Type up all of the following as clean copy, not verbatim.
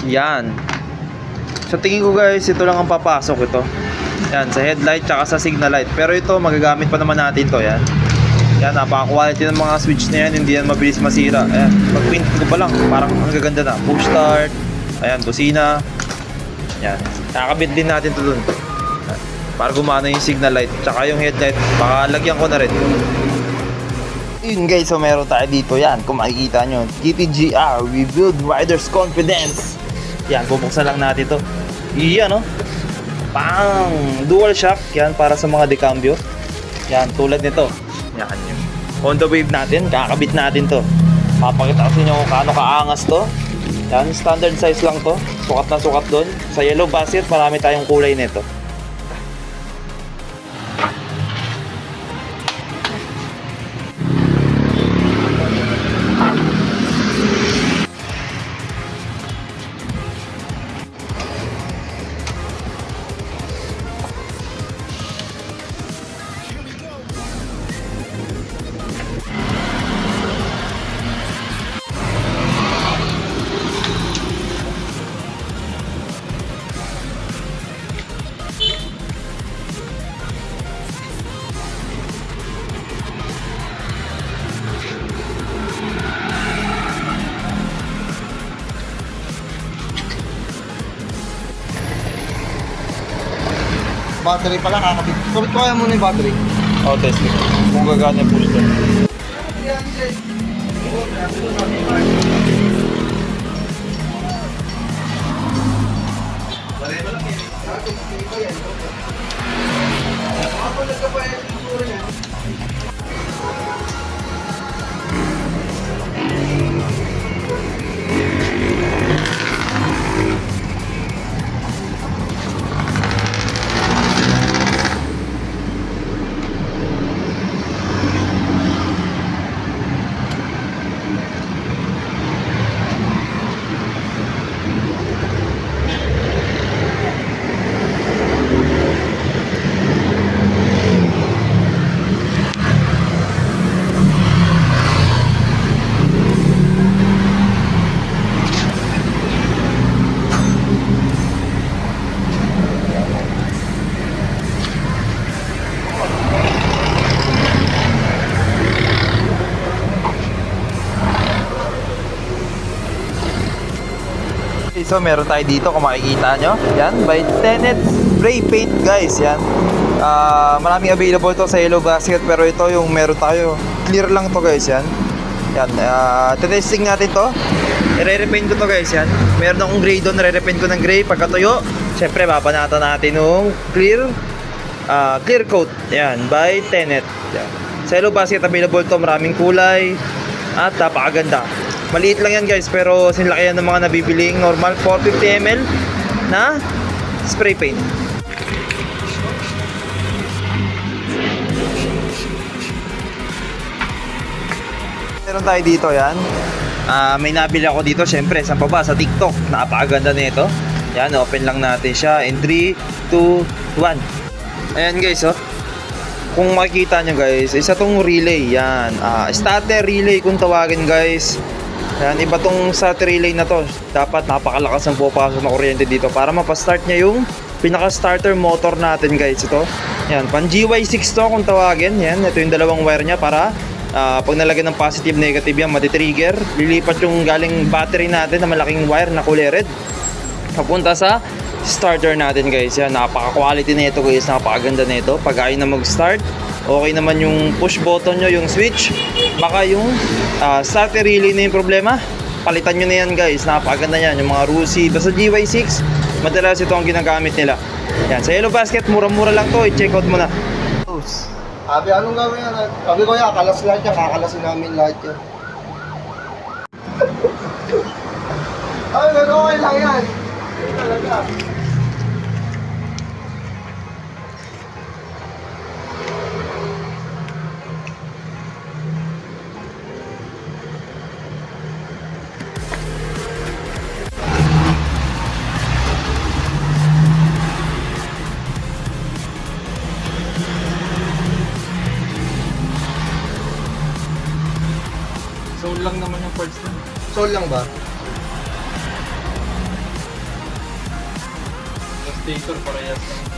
Yan. Sa tingin ko guys, ito lang ang papasok ito. Yan, sa headlight tsaka sa signal light. Pero ito, magagamit pa naman natin to. Yan. Yan, napaka-quality ng mga switch na yan. Hindi yan mabilis masira. Ayan, pag-print ko pa lang, parang ang gaganda na. Push start. Ayan, busina. Yan. Nakakabit din natin to dun. Para gumana yung signal light. Tsaka yung headlight, baka lagyan ko na rin. Yun guys, so meron tayo dito. Yan, kung makikita nyo. GT-GR, we build riders confidence. Yan, bubuksan lang natin to. Yan, no? Pang! Dual shock. Yan, para sa mga decambio. Yan, tulad nito. Yan, yung Honda Wave natin. Kakabit natin to. Papakita ko sa inyo kung kaano kaangas to. Yan, standard size lang to. Sukat na sukat doon. Sa yellow basket, marami tayong kulay nito. Battery pala kakabit. Kabit ko kaya muna yung battery. Oh, test it. Kung gagana yung push doon. So meron tayo dito kung makikita nyo. Yan, by Tenet spray paint guys. Yan. Maraming available to sa yellow basket. Pero ito yung meron tayo. Clear lang to guys. Yan. Yan. Testing natin to. I-repaint ko to guys. Yan. Meron akong gray doon. I-repaint ko ng gray. Pagkatuyo, syempre babanatan natin yung clear coat. Yan. By Tenet. Yan. Sa yellow basket available to. Maraming kulay. At napakaganda. Maliit lang yan guys, pero sinlaki yan ng mga nabibiling normal 450 ml na spray paint. Meron tayo dito yan. May nabili ako dito syempre, saan pa ba? Sa TikTok. Napakaganda nito. Yan, open lang natin siya in 3, 2, 1. Ayan guys, oh. Kung makikita nyo guys, isa tong relay. Yan, starter relay kung tawagin guys. Yan, iba tong starter relay na to. Dapat napakalakas ng pupasok na kuryente dito para mapastart niya yung pinaka-starter motor natin guys. Ito. Yan, pan GY6 to kung tawagin. Yan, ito yung dalawang wire niya para pag nalagyan ng positive negative yan, matitrigger. Lilipat yung galing battery natin na malaking wire na kulay red papunta sa starter natin guys. Yan, napaka-quality na ito guys. Napakaganda na ito. Pag ayaw na mag-start, okay naman yung push button nyo, yung switch. Baka yung starter relay na yung problema, palitan nyo na yan guys. Napakaganda yan. Yung mga Rusi, basta GY6, madalas ito ang ginagamit nila. Yan, sa yellow basket, mura-mura lang to. I-check out mo na. Sabi, anong gawin yan? Sabi ko yan, kalas lahat yan. Kakalasin namin lahat yan. Ay, okay lang yan. Hindi talaga. Sold lang naman yung parts na. Sold lang ba? Sticker parehas lang.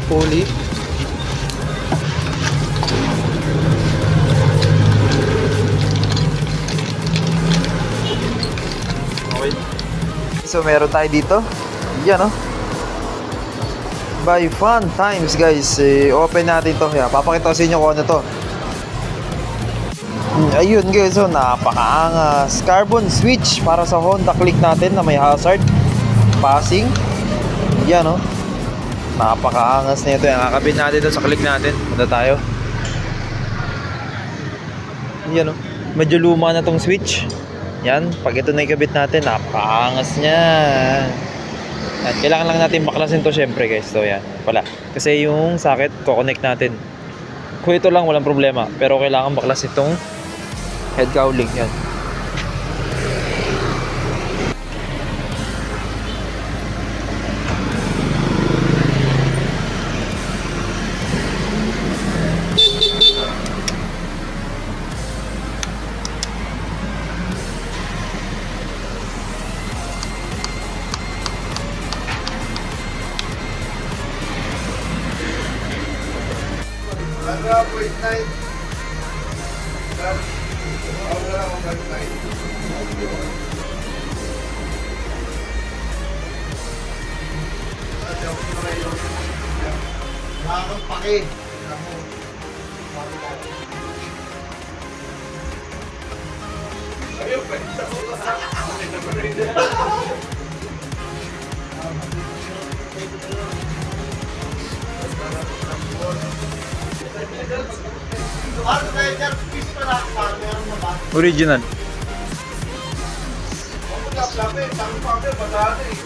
Puli. Okay. So meron tayo dito. Yan oh. By Fun Times guys. Open natin to. Yeah, papakita ko sa inyo kung ano to. Ayun guys, so napakaangas. Carbon switch para sa Honda Click natin na may hazard. Passing. Yan oh. Napakaangas na ito. Kakabit natin ito sa Click natin. Punta tayo. Yan oh. Medyo luma na tong switch. Yan. Pag ito na ikabit natin, napakaangas niya. At kailangan lang natin baklasin to syempre guys. So yan. Wala. Kasi yung socket, ko-connect natin. Kung ito lang, walang problema. Pero kailangan baklasin itong head cowling. Yan. Nakakapake. Ano kaya dyan? Piece pa lang. Meron na ba? Original. Ako na, sabi. Sabi pa ako, bata na eh.